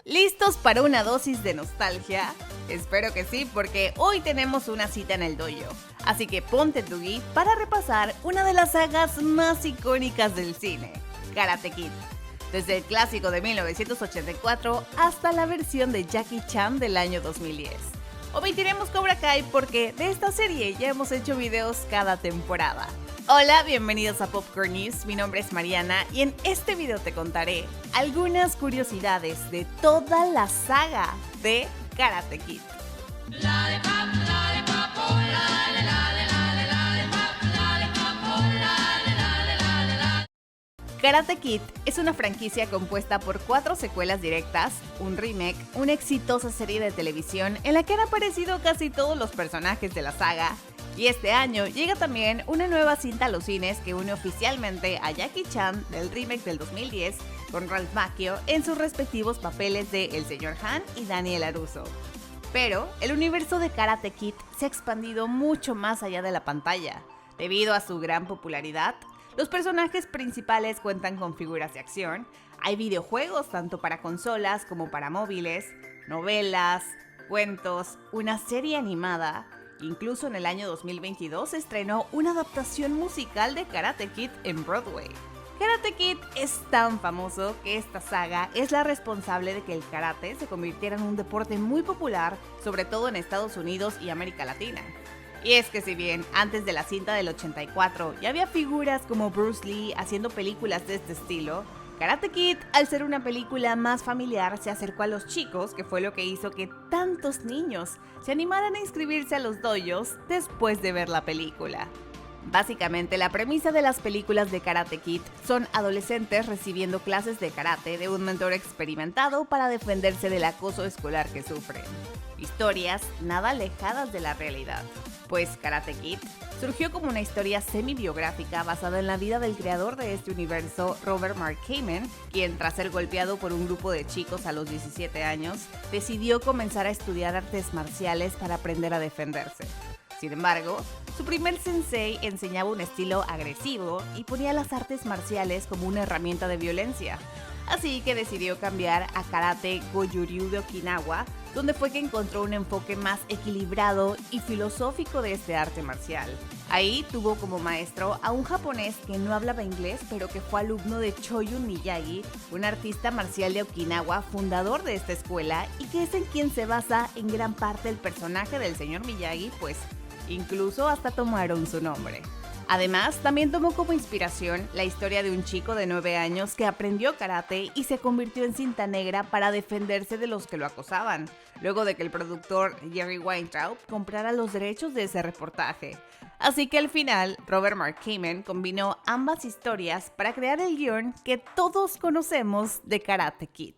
¿Listos para una dosis de nostalgia? Espero que sí, porque hoy tenemos una cita en el dojo. Así que ponte tu gi para repasar una de las sagas más icónicas del cine, Karate Kid. Desde el clásico de 1984 hasta la versión de Jackie Chan del año 2010. Omitiremos Cobra Kai porque de esta serie ya hemos hecho videos cada temporada. Hola, bienvenidos a Popcorn News, mi nombre es Mariana y en este video te contaré algunas curiosidades de toda la saga de Karate Kid. Karate Kid es una franquicia compuesta por 4 secuelas directas, un remake, una exitosa serie de televisión en la que han aparecido casi todos los personajes de la saga, y este año llega también una nueva cinta a los cines que une oficialmente a Jackie Chan del remake del 2010 con Ralph Macchio en sus respectivos papeles de El Sr. Han y Daniel LaRusso. Pero el universo de Karate Kid se ha expandido mucho más allá de la pantalla. Debido a su gran popularidad, los personajes principales cuentan con figuras de acción, hay videojuegos tanto para consolas como para móviles, novelas, cuentos, una serie animada. Incluso en el año 2022 se estrenó una adaptación musical de Karate Kid en Broadway. Karate Kid es tan famoso que esta saga es la responsable de que el karate se convirtiera en un deporte muy popular, sobre todo en Estados Unidos y América Latina. Y es que si bien antes de la cinta del 84 ya había figuras como Bruce Lee haciendo películas de este estilo, Karate Kid, al ser una película más familiar, se acercó a los chicos, que fue lo que hizo que tantos niños se animaran a inscribirse a los dojos después de ver la película. Básicamente, la premisa de las películas de Karate Kid son adolescentes recibiendo clases de karate de un mentor experimentado para defenderse del acoso escolar que sufren. Historias nada alejadas de la realidad, pues Karate Kid surgió como una historia semi-biográfica basada en la vida del creador de este universo, Robert Mark Kamen, quien tras ser golpeado por un grupo de chicos a los 17 años, decidió comenzar a estudiar artes marciales para aprender a defenderse. Sin embargo, su primer sensei enseñaba un estilo agresivo y ponía las artes marciales como una herramienta de violencia. Así que decidió cambiar a Karate Goju-Ryu de Okinawa, donde fue que encontró un enfoque más equilibrado y filosófico de este arte marcial. Ahí tuvo como maestro a un japonés que no hablaba inglés, pero que fue alumno de Choyun Miyagi, un artista marcial de Okinawa, fundador de esta escuela, y que es en quien se basa en gran parte el personaje del señor Miyagi, pues incluso hasta tomaron su nombre. Además, también tomó como inspiración la historia de un chico de 9 años que aprendió karate y se convirtió en cinta negra para defenderse de los que lo acosaban, luego de que el productor Jerry Weintraub comprara los derechos de ese reportaje. Así que al final, Robert Mark Kamen combinó ambas historias para crear el guión que todos conocemos de Karate Kid.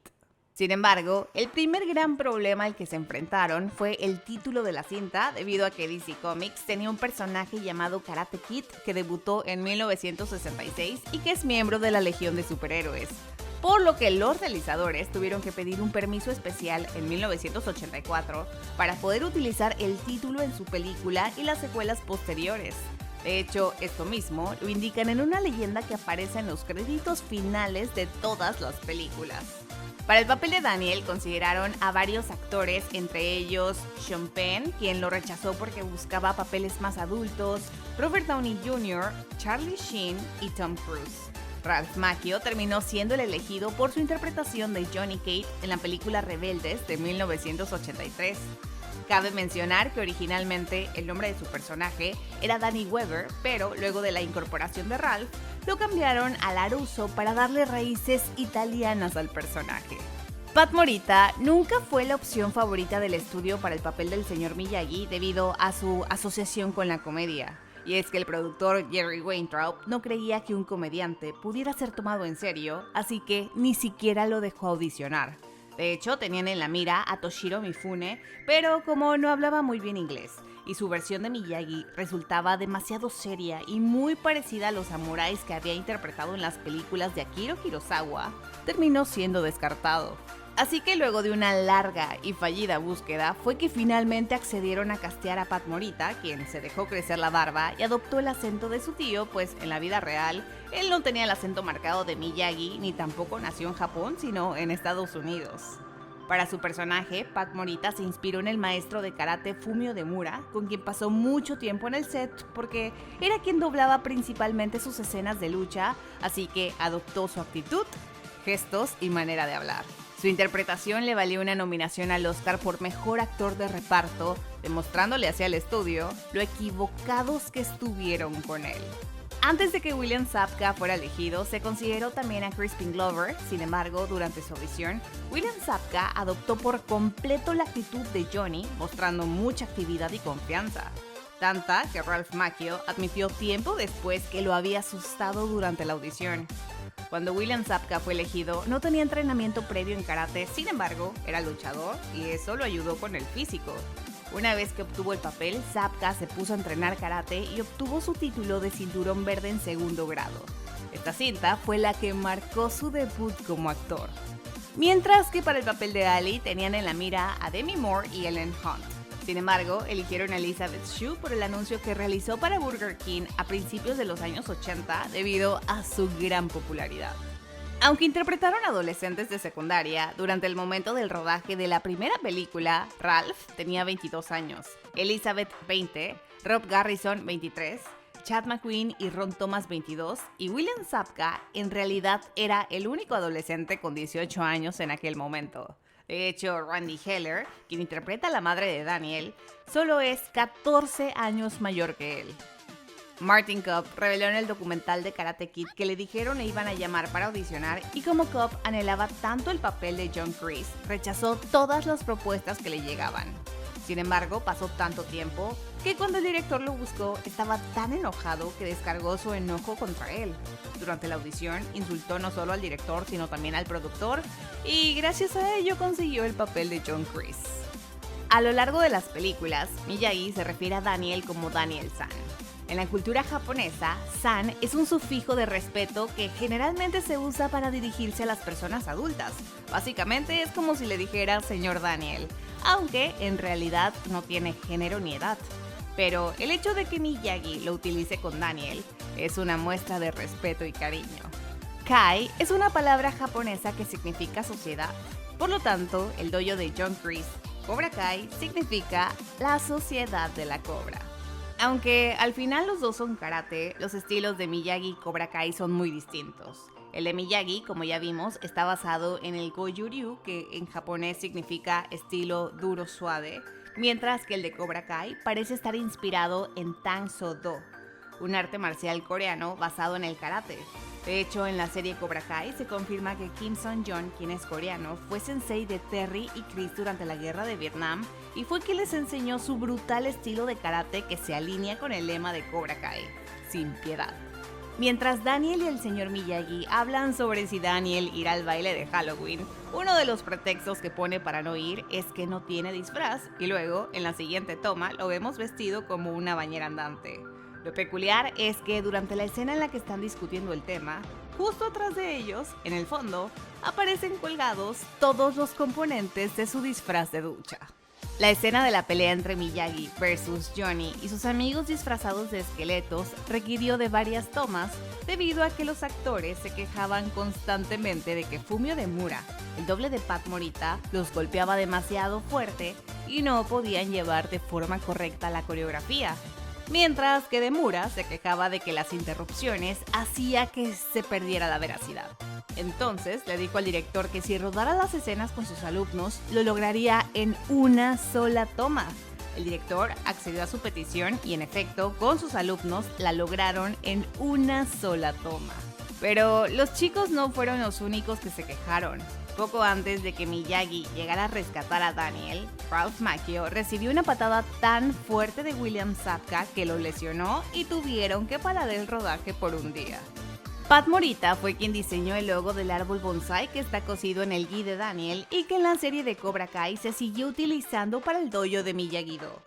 Sin embargo, el primer gran problema al que se enfrentaron fue el título de la cinta, debido a que DC Comics tenía un personaje llamado Karate Kid que debutó en 1966 y que es miembro de la Legión de Superhéroes. Por lo que los realizadores tuvieron que pedir un permiso especial en 1984 para poder utilizar el título en su película y las secuelas posteriores. De hecho, esto mismo lo indican en una leyenda que aparece en los créditos finales de todas las películas. Para el papel de Daniel consideraron a varios actores, entre ellos Sean Penn, quien lo rechazó porque buscaba papeles más adultos, Robert Downey Jr., Charlie Sheen y Tom Cruise. Ralph Macchio terminó siendo el elegido por su interpretación de Johnny Cage en la película Rebeldes de 1983. Cabe mencionar que originalmente el nombre de su personaje era Danny Weber, pero luego de la incorporación de Ralph, lo cambiaron a LaRusso para darle raíces italianas al personaje. Pat Morita nunca fue la opción favorita del estudio para el papel del señor Miyagi debido a su asociación con la comedia. Y es que el productor Jerry Weintraub no creía que un comediante pudiera ser tomado en serio, así que ni siquiera lo dejó audicionar. De hecho, tenían en la mira a Toshiro Mifune, pero como no hablaba muy bien inglés, y su versión de Miyagi resultaba demasiado seria y muy parecida a los samuráis que había interpretado en las películas de Akira Kurosawa, terminó siendo descartado. Así que luego de una larga y fallida búsqueda fue que finalmente accedieron a castear a Pat Morita, quien se dejó crecer la barba y adoptó el acento de su tío, pues en la vida real él no tenía el acento marcado de Miyagi ni tampoco nació en Japón, sino en Estados Unidos. Para su personaje, Pat Morita se inspiró en el maestro de karate Fumio Demura, con quien pasó mucho tiempo en el set porque era quien doblaba principalmente sus escenas de lucha, así que adoptó su actitud, gestos y manera de hablar. Su interpretación le valió una nominación al Oscar por Mejor Actor de Reparto, demostrándole hacia el estudio lo equivocados que estuvieron con él. Antes de que William Zabka fuera elegido, se consideró también a Crispin Glover. Sin embargo, durante su audición, William Zabka adoptó por completo la actitud de Johnny, mostrando mucha actividad y confianza. Tanta que Ralph Macchio admitió tiempo después que lo había asustado durante la audición. Cuando William Zabka fue elegido, no tenía entrenamiento previo en karate, sin embargo, era luchador y eso lo ayudó con el físico. Una vez que obtuvo el papel, Zabka se puso a entrenar karate y obtuvo su título de cinturón verde en segundo grado. Esta cinta fue la que marcó su debut como actor. Mientras que para el papel de Ali tenían en la mira a Demi Moore y Ellen Hunt. Sin embargo, eligieron a Elizabeth Shue por el anuncio que realizó para Burger King a principios de los años 80 debido a su gran popularidad. Aunque interpretaron adolescentes de secundaria, durante el momento del rodaje de la primera película, Ralph tenía 22 años, Elizabeth 20, Rob Garrison 23, Chad McQueen y Ron Thomas 22, y William Zabka en realidad era el único adolescente con 18 años en aquel momento. De hecho, Randy Heller, quien interpreta a la madre de Daniel, solo es 14 años mayor que él. Martin Kopp reveló en el documental de Karate Kid que le dijeron le iban a llamar para audicionar y como Kopp anhelaba tanto el papel de John Kreese, rechazó todas las propuestas que le llegaban. Sin embargo, pasó tanto tiempo que cuando el director lo buscó estaba tan enojado que descargó su enojo contra él. Durante la audición insultó no solo al director sino también al productor y gracias a ello consiguió el papel de John Kreese. A lo largo de las películas, Miyagi se refiere a Daniel como Daniel-san. En la cultura japonesa, san es un sufijo de respeto que generalmente se usa para dirigirse a las personas adultas. Básicamente es como si le dijera señor Daniel, aunque en realidad no tiene género ni edad. Pero el hecho de que Miyagi lo utilice con Daniel es una muestra de respeto y cariño. Kai es una palabra japonesa que significa sociedad. Por lo tanto, el dojo de John Kreese, Cobra Kai, significa la sociedad de la cobra. Aunque al final los dos son karate, los estilos de Miyagi y Cobra Kai son muy distintos. El de Miyagi, como ya vimos, está basado en el Goju-ryu, que en japonés significa estilo duro suave, mientras que el de Cobra Kai parece estar inspirado en Tang Soo Do, un arte marcial coreano basado en el karate. De hecho, en la serie Cobra Kai se confirma que Kim Sung-yeon, quien es coreano, fue sensei de Terry y Chris durante la guerra de Vietnam y fue quien les enseñó su brutal estilo de karate que se alinea con el lema de Cobra Kai, sin piedad. Mientras Daniel y el señor Miyagi hablan sobre si Daniel irá al baile de Halloween, uno de los pretextos que pone para no ir es que no tiene disfraz y luego, en la siguiente toma, lo vemos vestido como una bañera andante. Lo peculiar es que durante la escena en la que están discutiendo el tema, justo atrás de ellos, en el fondo, aparecen colgados todos los componentes de su disfraz de ducha. La escena de la pelea entre Miyagi versus Johnny y sus amigos disfrazados de esqueletos requirió de varias tomas debido a que los actores se quejaban constantemente de que Fumio Demura, el doble de Pat Morita, los golpeaba demasiado fuerte y no podían llevar de forma correcta la coreografía. Mientras que Demura se quejaba de que las interrupciones hacía que se perdiera la veracidad. Entonces le dijo al director que si rodara las escenas con sus alumnos, lo lograría en una sola toma. El director accedió a su petición y en efecto, con sus alumnos la lograron en una sola toma. Pero los chicos no fueron los únicos que se quejaron. Poco antes de que Miyagi llegara a rescatar a Daniel, Ralph Macchio recibió una patada tan fuerte de William Zabka que lo lesionó y tuvieron que parar el rodaje por un día. Pat Morita fue quien diseñó el logo del árbol bonsai que está cosido en el gi de Daniel y que en la serie de Cobra Kai se siguió utilizando para el dojo de Miyagi-Do.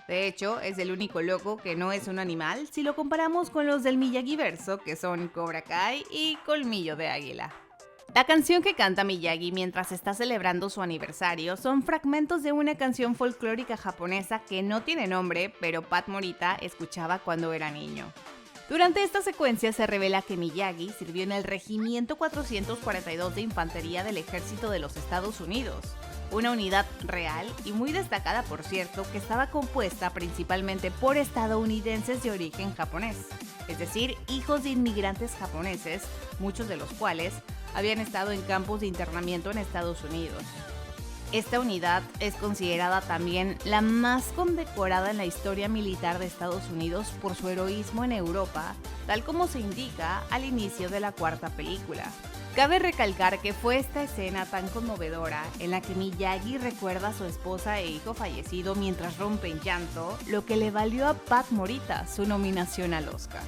De hecho, es el único logo que no es un animal si lo comparamos con los del Miyagi-verso, que son Cobra Kai y Colmillo de Águila. La canción que canta Miyagi mientras está celebrando su aniversario son fragmentos de una canción folclórica japonesa que no tiene nombre, pero Pat Morita escuchaba cuando era niño. Durante esta secuencia se revela que Miyagi sirvió en el Regimiento 442 de Infantería del Ejército de los Estados Unidos. una unidad real y muy destacada, por cierto, que estaba compuesta principalmente por estadounidenses de origen japonés, es decir, hijos de inmigrantes japoneses, muchos de los cuales habían estado en campos de internamiento en Estados Unidos. Esta unidad es considerada también la más condecorada en la historia militar de Estados Unidos por su heroísmo en Europa, tal como se indica al inicio de la cuarta película. Cabe recalcar que fue esta escena tan conmovedora en la que Miyagi recuerda a su esposa e hijo fallecido mientras rompe en llanto, lo que le valió a Pat Morita su nominación al Oscar.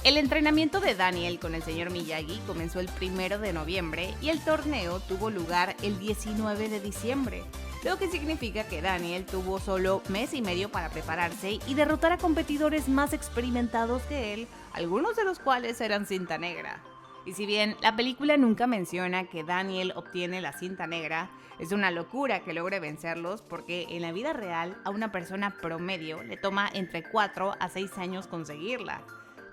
El entrenamiento de Daniel con el señor Miyagi comenzó el 1 de noviembre y el torneo tuvo lugar el 19 de diciembre, lo que significa que Daniel tuvo solo mes y medio para prepararse y derrotar a competidores más experimentados que él, algunos de los cuales eran cinta negra. Y si bien la película nunca menciona que Daniel obtiene la cinta negra, es una locura que logre vencerlos porque en la vida real a una persona promedio le toma entre 4 a 6 años conseguirla.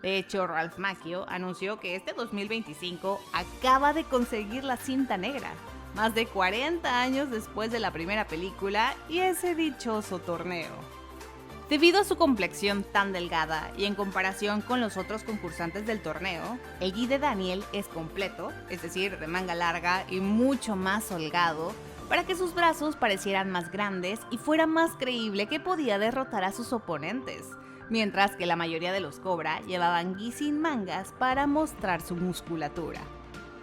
De hecho, Ralph Macchio anunció que este 2025 acaba de conseguir la cinta negra, más de 40 años después de la primera película y ese dichoso torneo. Debido a su complexión tan delgada y en comparación con los otros concursantes del torneo, el gi de Daniel es completo, es decir, de manga larga y mucho más holgado, para que sus brazos parecieran más grandes y fuera más creíble que podía derrotar a sus oponentes, mientras que la mayoría de los Cobra llevaban gi sin mangas para mostrar su musculatura.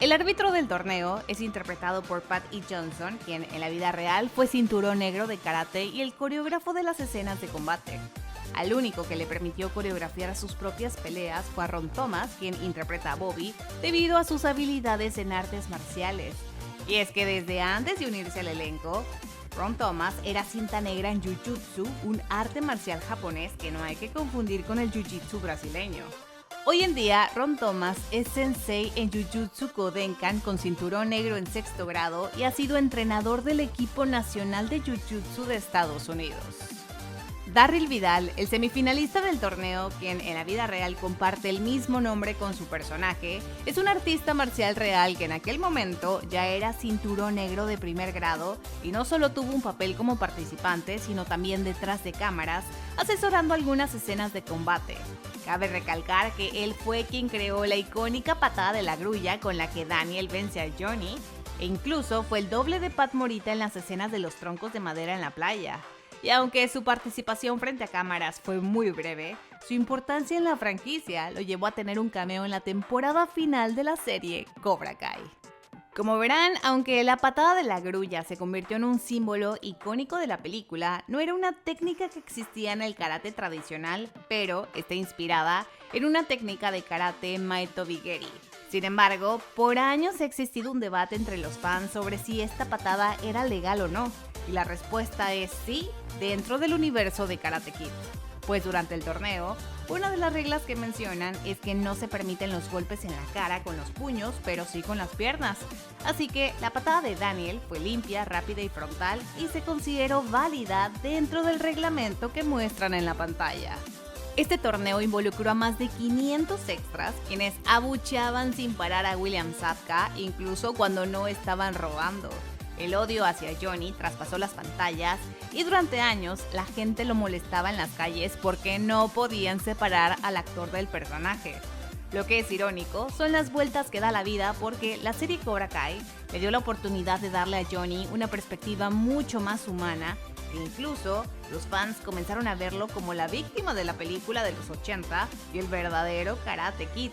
El árbitro del torneo es interpretado por Pat E. Johnson, quien en la vida real fue cinturón negro de karate y el coreógrafo de las escenas de combate. Al único que le permitió coreografiar sus propias peleas fue a Ron Thomas, quien interpreta a Bobby, debido a sus habilidades en artes marciales. Y es que desde antes de unirse al elenco, Ron Thomas era cinta negra en Jiu-Jitsu, un arte marcial japonés que no hay que confundir con el Jiu-Jitsu brasileño. Hoy en día, Ron Thomas es sensei en Jujutsu Kodenkan con cinturón negro en 6º grado y ha sido entrenador del equipo nacional de Jiu-Jitsu de Estados Unidos. Darryl Vidal, el semifinalista del torneo, quien en la vida real comparte el mismo nombre con su personaje, es un artista marcial real que en aquel momento ya era cinturón negro de 1er grado y no solo tuvo un papel como participante, sino también detrás de cámaras, asesorando algunas escenas de combate. Cabe recalcar que él fue quien creó la icónica patada de la grulla con la que Daniel vence a Johnny, e incluso fue el doble de Pat Morita en las escenas de los troncos de madera en la playa. Y aunque su participación frente a cámaras fue muy breve, su importancia en la franquicia lo llevó a tener un cameo en la temporada final de la serie Cobra Kai. Como verán, aunque la patada de la grulla se convirtió en un símbolo icónico de la película, no era una técnica que existía en el karate tradicional, pero está inspirada en una técnica de karate Maito Bigeri. Sin embargo, por años ha existido un debate entre los fans sobre si esta patada era legal o no, y la respuesta es sí, dentro del universo de Karate Kid. Pues durante el torneo, una de las reglas que mencionan es que no se permiten los golpes en la cara con los puños, pero sí con las piernas. Así que la patada de Daniel fue limpia, rápida y frontal y se consideró válida dentro del reglamento que muestran en la pantalla. Este torneo involucró a más de 500 extras, quienes abucheaban sin parar a William Zabka, incluso cuando no estaban robando. El odio hacia Johnny traspasó las pantallas y durante años la gente lo molestaba en las calles porque no podían separar al actor del personaje. Lo que es irónico son las vueltas que da la vida porque la serie Cobra Kai le dio la oportunidad de darle a Johnny una perspectiva mucho más humana e incluso los fans comenzaron a verlo como la víctima de la película de los 80 y el verdadero Karate Kid.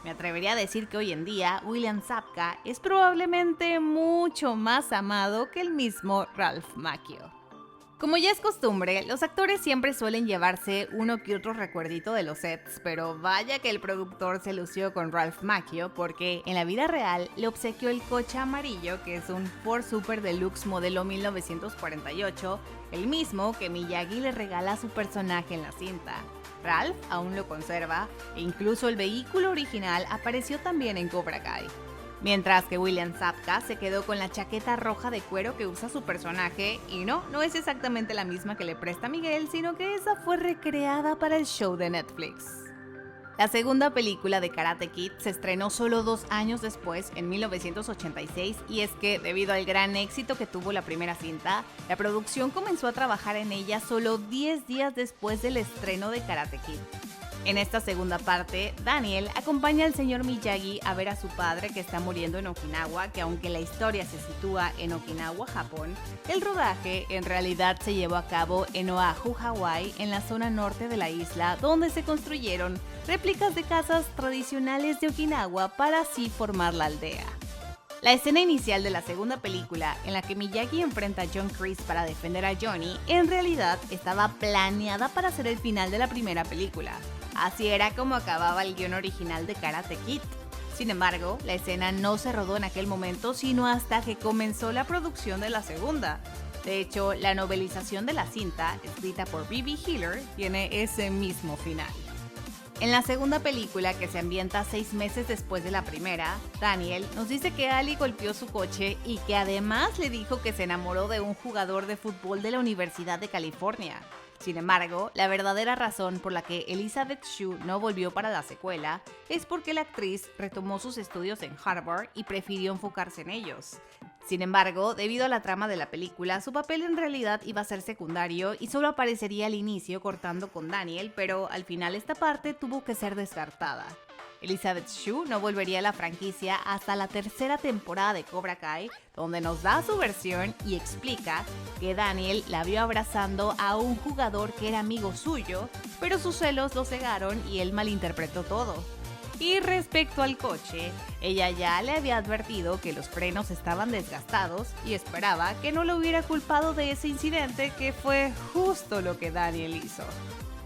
Me atrevería a decir que hoy en día William Zabka es probablemente mucho más amado que el mismo Ralph Macchio. Como ya es costumbre, los actores siempre suelen llevarse uno que otro recuerdito de los sets, pero vaya que el productor se lució con Ralph Macchio porque en la vida real le obsequió el coche amarillo, que es un Ford Super Deluxe modelo 1948, el mismo que Miyagi le regala a su personaje en la cinta. Ralph aún lo conserva e incluso el vehículo original apareció también en Cobra Kai. Mientras que William Zabka se quedó con la chaqueta roja de cuero que usa su personaje y no es exactamente la misma que le presta Miguel, sino que esa fue recreada para el show de Netflix. La segunda película de Karate Kid se estrenó solo 2 años después, en 1986, y es que, debido al gran éxito que tuvo la primera cinta, la producción comenzó a trabajar en ella solo 10 días después del estreno de Karate Kid. En esta segunda parte, Daniel acompaña al señor Miyagi a ver a su padre que está muriendo en Okinawa, que aunque la historia se sitúa en Okinawa, Japón, el rodaje en realidad se llevó a cabo en Oahu, Hawái, en la zona norte de la isla, donde se construyeron réplicas de casas tradicionales de Okinawa para así formar la aldea. La escena inicial de la segunda película, en la que Miyagi enfrenta a John Kreese para defender a Johnny, en realidad estaba planeada para ser el final de la primera película. Así era como acababa el guión original de Karate Kid. Sin embargo, la escena no se rodó en aquel momento, sino hasta que comenzó la producción de la segunda. De hecho, la novelización de la cinta, escrita por B.B. Hiller, tiene ese mismo final. En la segunda película, que se ambienta 6 meses después de la primera, Daniel nos dice que Ali golpeó su coche y que además le dijo que se enamoró de un jugador de fútbol de la Universidad de California. Sin embargo, la verdadera razón por la que Elizabeth Shue no volvió para la secuela es porque la actriz retomó sus estudios en Harvard y prefirió enfocarse en ellos. Sin embargo, debido a la trama de la película, su papel en realidad iba a ser secundario y solo aparecería al inicio cortando con Daniel, pero al final esta parte tuvo que ser descartada. Elizabeth Shue no volvería a la franquicia hasta la tercera temporada de Cobra Kai, donde nos da su versión y explica que Daniel la vio abrazando a un jugador que era amigo suyo, pero sus celos lo cegaron y él malinterpretó todo. Y respecto al coche, ella ya le había advertido que los frenos estaban desgastados y esperaba que no lo hubiera culpado de ese incidente, que fue justo lo que Daniel hizo.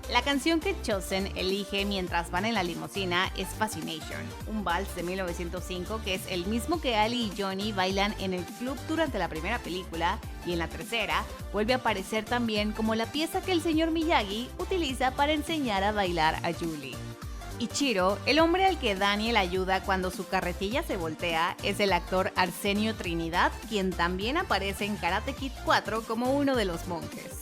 La canción que Chozen elige mientras van en la limusina es Fascination, un vals de 1905 que es el mismo que Ali y Johnny bailan en el club durante la primera película, y en la tercera vuelve a aparecer también como la pieza que el señor Miyagi utiliza para enseñar a bailar a Julie. Ichiro, el hombre al que Daniel ayuda cuando su carretilla se voltea, es el actor Arsenio Trinidad, quien también aparece en Karate Kid 4 como uno de los monjes.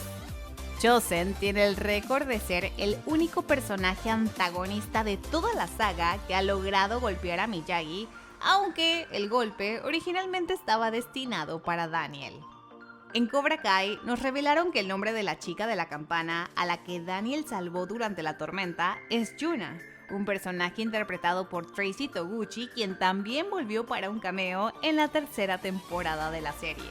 Chozen tiene el récord de ser el único personaje antagonista de toda la saga que ha logrado golpear a Miyagi, aunque el golpe originalmente estaba destinado para Daniel. En Cobra Kai nos revelaron que el nombre de la chica de la campana a la que Daniel salvó durante la tormenta es Yuna, un personaje interpretado por Tracy Toguchi, quien también volvió para un cameo en la tercera temporada de la serie.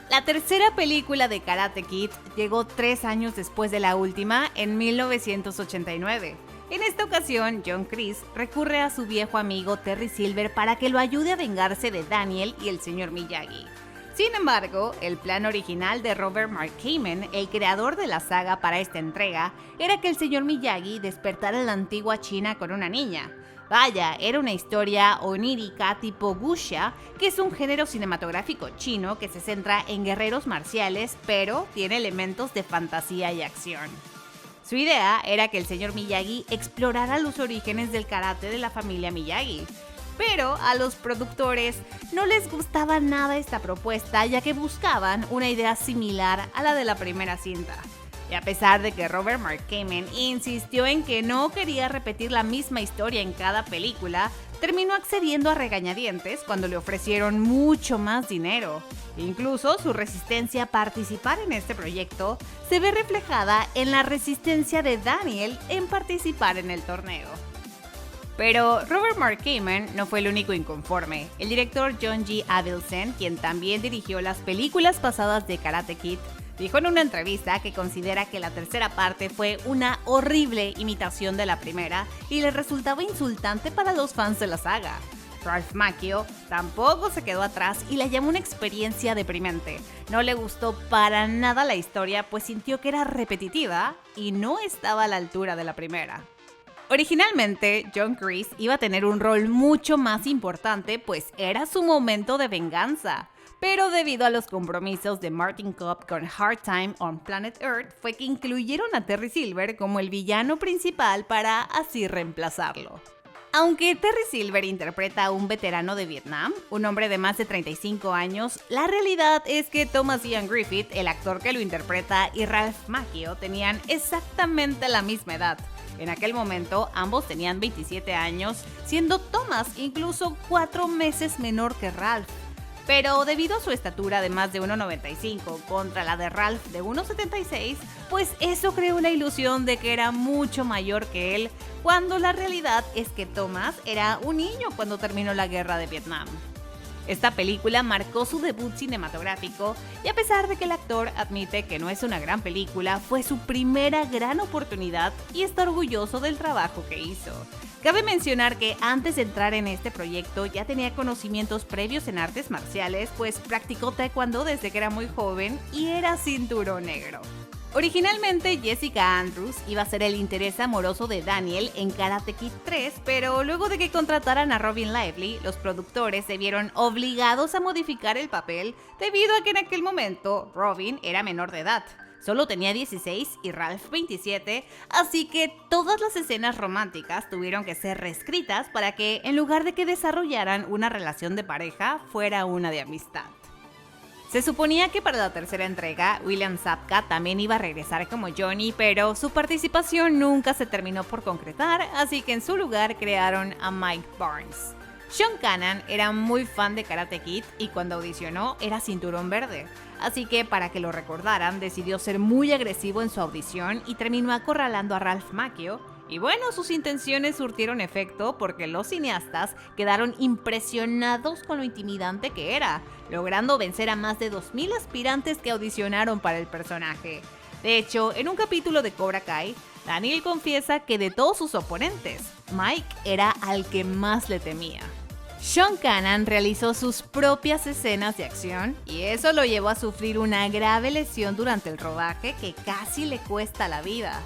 La tercera película de Karate Kid llegó 3 años después de la última, en 1989. En esta ocasión, John Kreese recurre a su viejo amigo Terry Silver para que lo ayude a vengarse de Daniel y el señor Miyagi. Sin embargo, el plan original de Robert Mark Kamen, el creador de la saga para esta entrega, era que el señor Miyagi despertara en la antigua China con una niña. Vaya, era una historia onírica tipo wuxia, que es un género cinematográfico chino que se centra en guerreros marciales, pero tiene elementos de fantasía y acción. Su idea era que el señor Miyagi explorara los orígenes del karate de la familia Miyagi. Pero a los productores no les gustaba nada esta propuesta, ya que buscaban una idea similar a la de la primera cinta. Y a pesar de que Robert Mark Kamen insistió en que no quería repetir la misma historia en cada película, terminó accediendo a regañadientes cuando le ofrecieron mucho más dinero. Incluso su resistencia a participar en este proyecto se ve reflejada en la resistencia de Daniel en participar en el torneo. Pero Robert Mark Kamen no fue el único inconforme. El director John G. Avildsen, quien también dirigió las películas pasadas de Karate Kid, dijo en una entrevista que considera que la tercera parte fue una horrible imitación de la primera y le resultaba insultante para los fans de la saga. Ralph Macchio tampoco se quedó atrás y la llamó una experiencia deprimente. No le gustó para nada la historia, pues sintió que era repetitiva y no estaba a la altura de la primera. Originalmente, John Kreese iba a tener un rol mucho más importante, pues era su momento de venganza. Pero debido a los compromisos de Martin Kopp con Hard Time on Planet Earth, fue que incluyeron a Terry Silver como el villano principal para así reemplazarlo. Aunque Terry Silver interpreta a un veterano de Vietnam, un hombre de más de 35 años, la realidad es que Thomas Ian Griffith, el actor que lo interpreta, y Ralph Macchio tenían exactamente la misma edad. En aquel momento, ambos tenían 27 años, siendo Thomas incluso 4 meses menor que Ralph. Pero debido a su estatura de más de 1,95 contra la de Ralph de 1,76, pues eso creó una ilusión de que era mucho mayor que él, cuando la realidad es que Thomas era un niño cuando terminó la guerra de Vietnam. Esta película marcó su debut cinematográfico y a pesar de que el actor admite que no es una gran película, fue su primera gran oportunidad y está orgulloso del trabajo que hizo. Cabe mencionar que antes de entrar en este proyecto ya tenía conocimientos previos en artes marciales, pues practicó taekwondo desde que era muy joven y era cinturón negro. Originalmente Jessica Andrews iba a ser el interés amoroso de Daniel en Karate Kid 3, pero luego de que contrataran a Robin Lively, los productores se vieron obligados a modificar el papel debido a que en aquel momento Robin era menor de edad. Solo tenía 16 y Ralph 27, así que todas las escenas románticas tuvieron que ser reescritas para que, en lugar de que desarrollaran una relación de pareja, fuera una de amistad. Se suponía que para la tercera entrega, William Zabka también iba a regresar como Johnny, pero su participación nunca se terminó por concretar, así que en su lugar crearon a Mike Barnes. Sean Kanan era muy fan de Karate Kid y cuando audicionó era cinturón verde, así que para que lo recordaran decidió ser muy agresivo en su audición y terminó acorralando a Ralph Macchio. Y bueno, sus intenciones surtieron efecto porque los cineastas quedaron impresionados con lo intimidante que era, logrando vencer a más de 2,000 aspirantes que audicionaron para el personaje. De hecho, en un capítulo de Cobra Kai, Daniel confiesa que de todos sus oponentes, Mike era al que más le temía. Sean Kanan realizó sus propias escenas de acción y eso lo llevó a sufrir una grave lesión durante el rodaje que casi le cuesta la vida.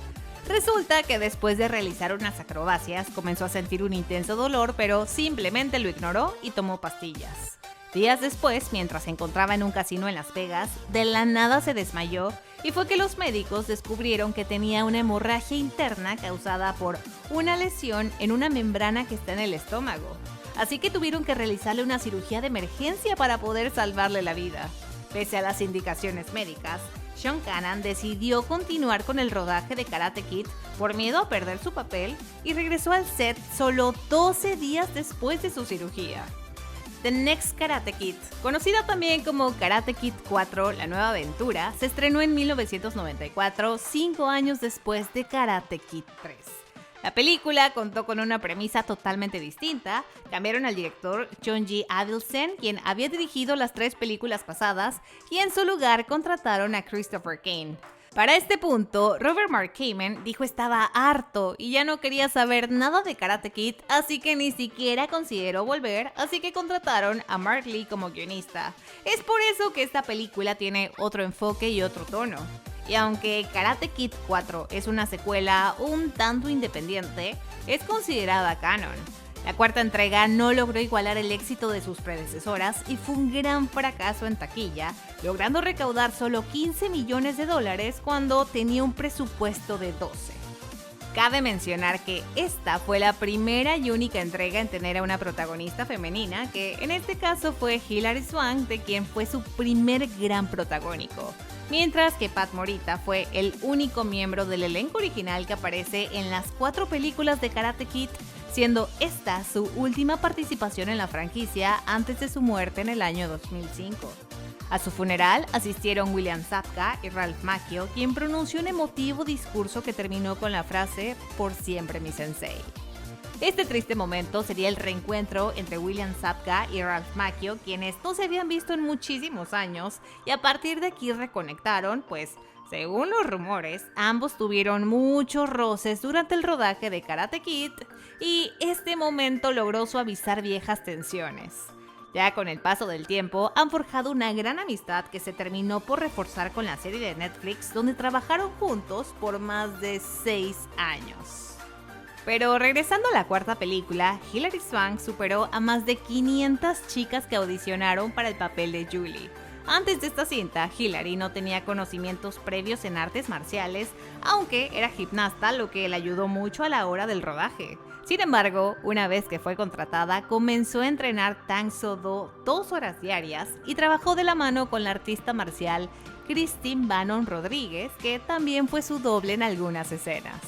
Resulta que después de realizar unas acrobacias comenzó a sentir un intenso dolor, pero simplemente lo ignoró y tomó pastillas. Días después, mientras se encontraba en un casino en Las Vegas, de la nada se desmayó y fue que los médicos descubrieron que tenía una hemorragia interna causada por una lesión en una membrana que está en el estómago. Así que tuvieron que realizarle una cirugía de emergencia para poder salvarle la vida. Pese a las indicaciones médicas, Sean Kanan decidió continuar con el rodaje de Karate Kid por miedo a perder su papel y regresó al set solo 12 días después de su cirugía. The Next Karate Kid, conocida también como Karate Kid 4, La Nueva Aventura, se estrenó en 1994, 5 años después de Karate Kid 3. La película contó con una premisa totalmente distinta. Cambiaron al director John G. Avildsen, quien había dirigido las 3 películas pasadas, y en su lugar contrataron a Christopher Kane. Para este punto, Robert Mark Kamen dijo estaba harto y ya no quería saber nada de Karate Kid, así que ni siquiera consideró volver, así que contrataron a Mark Lee como guionista. Es por eso que esta película tiene otro enfoque y otro tono. Y aunque Karate Kid 4 es una secuela un tanto independiente, es considerada canon. La cuarta entrega no logró igualar el éxito de sus predecesoras y fue un gran fracaso en taquilla, logrando recaudar solo $15 millones cuando tenía un presupuesto de 12. Cabe mencionar que esta fue la primera y única entrega en tener a una protagonista femenina, que en este caso fue Hilary Swank, de quien fue su primer gran protagónico. Mientras que Pat Morita fue el único miembro del elenco original que aparece en las 4 películas de Karate Kid, siendo esta su última participación en la franquicia antes de su muerte en el año 2005. A su funeral asistieron William Zabka y Ralph Macchio, quien pronunció un emotivo discurso que terminó con la frase "Por siempre mi sensei". Este triste momento sería el reencuentro entre William Zabka y Ralph Macchio, quienes no se habían visto en muchísimos años, y a partir de aquí reconectaron, pues, según los rumores, ambos tuvieron muchos roces durante el rodaje de Karate Kid, y este momento logró suavizar viejas tensiones. Ya con el paso del tiempo, han forjado una gran amistad que se terminó por reforzar con la serie de Netflix, donde trabajaron juntos por más de 6 años. Pero regresando a la cuarta película, Hilary Swank superó a más de 500 chicas que audicionaron para el papel de Julie. Antes de esta cinta, Hilary no tenía conocimientos previos en artes marciales, aunque era gimnasta, lo que le ayudó mucho a la hora del rodaje. Sin embargo, una vez que fue contratada, comenzó a entrenar Tang Soo Do 2 horas diarias y trabajó de la mano con la artista marcial Christine Bannon Rodríguez, que también fue su doble en algunas escenas.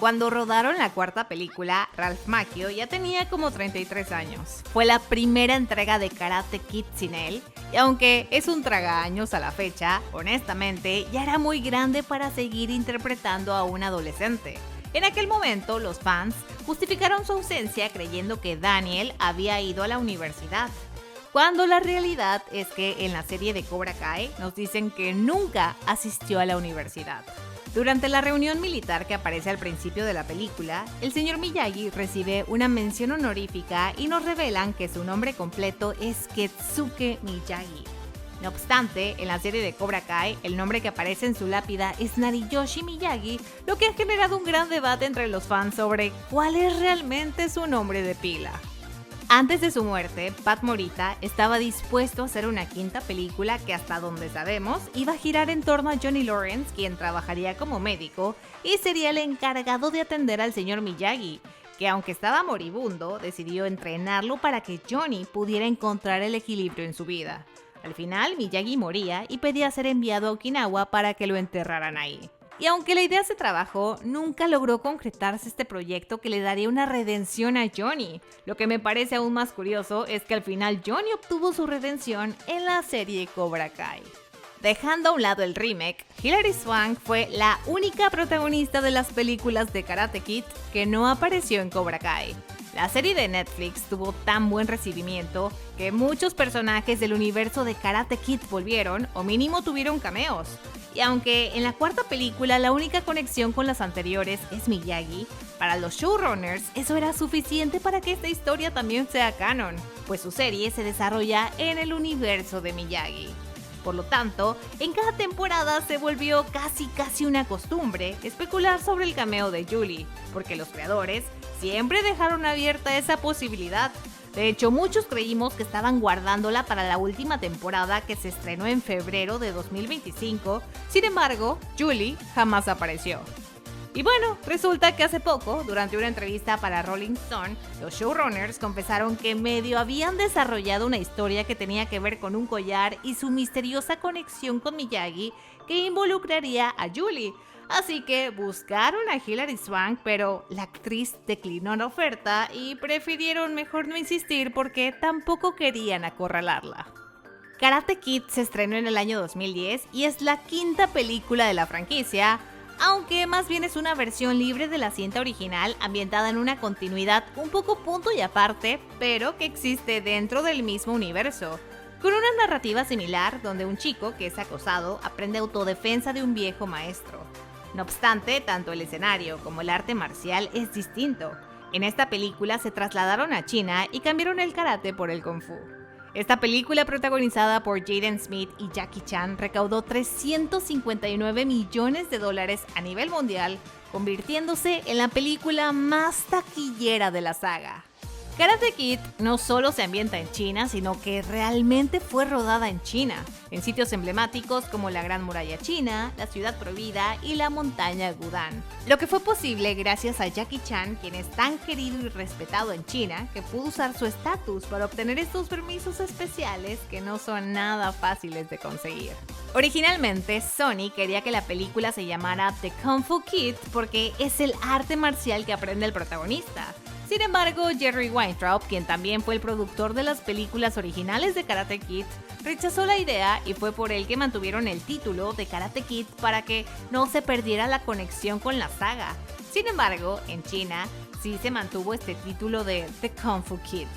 Cuando rodaron la cuarta película, Ralph Macchio ya tenía como 33 años. Fue la primera entrega de Karate Kid sin él, y aunque es un tragaaños a la fecha, honestamente ya era muy grande para seguir interpretando a un adolescente. En aquel momento, los fans justificaron su ausencia creyendo que Daniel había ido a la universidad, cuando la realidad es que en la serie de Cobra Kai nos dicen que nunca asistió a la universidad. Durante la reunión militar que aparece al principio de la película, el señor Miyagi recibe una mención honorífica y nos revelan que su nombre completo es Ketsuke Miyagi. No obstante, en la serie de Cobra Kai, el nombre que aparece en su lápida es Nariyoshi Miyagi, lo que ha generado un gran debate entre los fans sobre cuál es realmente su nombre de pila. Antes de su muerte, Pat Morita estaba dispuesto a hacer una quinta película que, hasta donde sabemos, iba a girar en torno a Johnny Lawrence, quien trabajaría como médico y sería el encargado de atender al señor Miyagi, que aunque estaba moribundo, decidió entrenarlo para que Johnny pudiera encontrar el equilibrio en su vida. Al final, Miyagi moría y pedía ser enviado a Okinawa para que lo enterraran ahí. Y aunque la idea se trabajó, nunca logró concretarse este proyecto que le daría una redención a Johnny. Lo que me parece aún más curioso es que al final Johnny obtuvo su redención en la serie Cobra Kai. Dejando a un lado el remake, Hilary Swank fue la única protagonista de las películas de Karate Kid que no apareció en Cobra Kai. La serie de Netflix tuvo tan buen recibimiento que muchos personajes del universo de Karate Kid volvieron o mínimo tuvieron cameos. Y aunque en la cuarta película la única conexión con las anteriores es Miyagi, para los showrunners eso era suficiente para que esta historia también sea canon, pues su serie se desarrolla en el universo de Miyagi. Por lo tanto, en cada temporada se volvió casi una costumbre especular sobre el cameo de Julie, porque los creadores siempre dejaron abierta esa posibilidad. De hecho, muchos creímos que estaban guardándola para la última temporada que se estrenó en febrero de 2025, sin embargo, Julie jamás apareció. Y bueno, resulta que hace poco, durante una entrevista para Rolling Stone, los showrunners confesaron que medio habían desarrollado una historia que tenía que ver con un collar y su misteriosa conexión con Miyagi que involucraría a Julie. Así que buscaron a Hilary Swank, pero la actriz declinó la oferta y prefirieron mejor no insistir porque tampoco querían acorralarla. Karate Kid se estrenó en el año 2010 y es la quinta película de la franquicia, aunque más bien es una versión libre de la cinta original ambientada en una continuidad un poco punto y aparte, pero que existe dentro del mismo universo, con una narrativa similar donde un chico que es acosado aprende autodefensa de un viejo maestro. No obstante, tanto el escenario como el arte marcial es distinto. En esta película se trasladaron a China y cambiaron el karate por el kung fu. Esta película, protagonizada por Jaden Smith y Jackie Chan, recaudó $359 millones a nivel mundial, convirtiéndose en la película más taquillera de la saga. Karate Kid no solo se ambienta en China, sino que realmente fue rodada en China, en sitios emblemáticos como la Gran Muralla China, la Ciudad Prohibida y la Montaña Gudan. Lo que fue posible gracias a Jackie Chan, quien es tan querido y respetado en China, que pudo usar su estatus para obtener estos permisos especiales que no son nada fáciles de conseguir. Originalmente, Sony quería que la película se llamara The Kung Fu Kid porque es el arte marcial que aprende el protagonista. Sin embargo, Jerry Weintraub, quien también fue el productor de las películas originales de Karate Kid, rechazó la idea y fue por él que mantuvieron el título de Karate Kid para que no se perdiera la conexión con la saga. Sin embargo, en China sí se mantuvo este título de The Kung Fu Kid.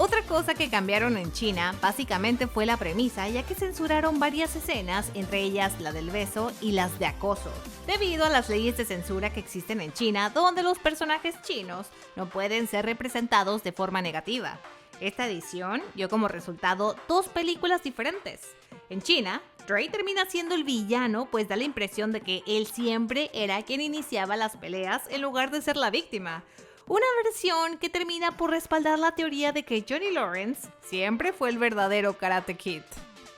Otra cosa que cambiaron en China básicamente fue la premisa, ya que censuraron varias escenas, entre ellas la del beso y las de acoso, debido a las leyes de censura que existen en China, donde los personajes chinos no pueden ser representados de forma negativa. Esta edición dio como resultado dos películas diferentes. En China, Dre termina siendo el villano, pues da la impresión de que él siempre era quien iniciaba las peleas en lugar de ser la víctima. Una versión que termina por respaldar la teoría de que Johnny Lawrence siempre fue el verdadero Karate Kid.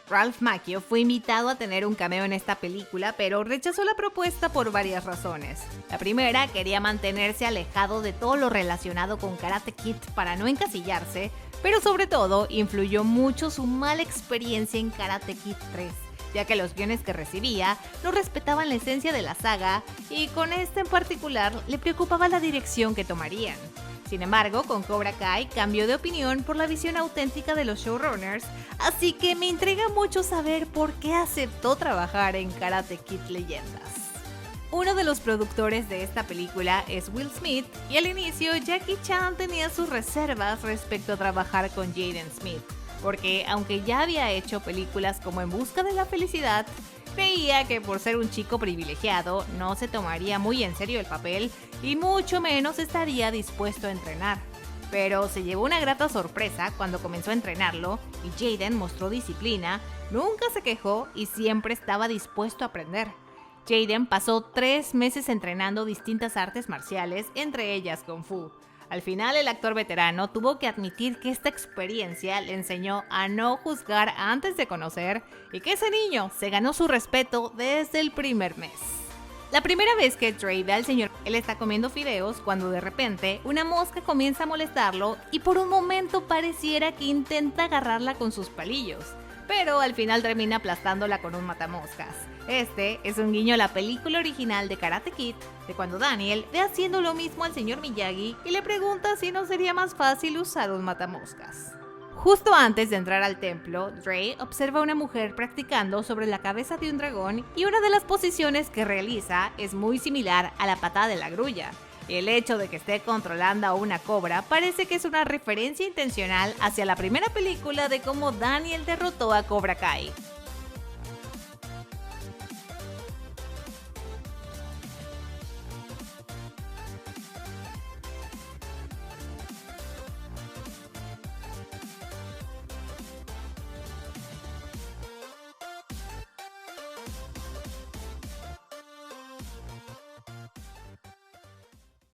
Ralph Macchio fue invitado a tener un cameo en esta película, pero rechazó la propuesta por varias razones. La primera, quería mantenerse alejado de todo lo relacionado con Karate Kid para no encasillarse, pero sobre todo influyó mucho su mala experiencia en Karate Kid 3, ya que los guiones que recibía no respetaban la esencia de la saga y con este en particular le preocupaba la dirección que tomarían. Sin embargo, con Cobra Kai cambió de opinión por la visión auténtica de los showrunners, así que me intriga mucho saber por qué aceptó trabajar en Karate Kid Leyendas. Uno de los productores de esta película es Will Smith, y al inicio Jackie Chan tenía sus reservas respecto a trabajar con Jaden Smith, porque aunque ya había hecho películas como En Busca de la Felicidad, creía que por ser un chico privilegiado no se tomaría muy en serio el papel y mucho menos estaría dispuesto a entrenar. Pero se llevó una grata sorpresa cuando comenzó a entrenarlo y Jaden mostró disciplina, nunca se quejó y siempre estaba dispuesto a aprender. Jaden pasó 3 meses entrenando distintas artes marciales, entre ellas Kung Fu. Al final, el actor veterano tuvo que admitir que esta experiencia le enseñó a no juzgar antes de conocer y que ese niño se ganó su respeto desde el primer mes. La primera vez que Dre ve al señor, él está comiendo fideos cuando de repente una mosca comienza a molestarlo y por un momento pareciera que intenta agarrarla con sus palillos, pero al final termina aplastándola con un matamoscas. Este es un guiño a la película original de Karate Kid, de cuando Daniel ve haciendo lo mismo al señor Miyagi y le pregunta si no sería más fácil usar un matamoscas. Justo antes de entrar al templo, Dre observa a una mujer practicando sobre la cabeza de un dragón y una de las posiciones que realiza es muy similar a la patada de la grulla. El hecho de que esté controlando a una cobra parece que es una referencia intencional hacia la primera película de cómo Daniel derrotó a Cobra Kai.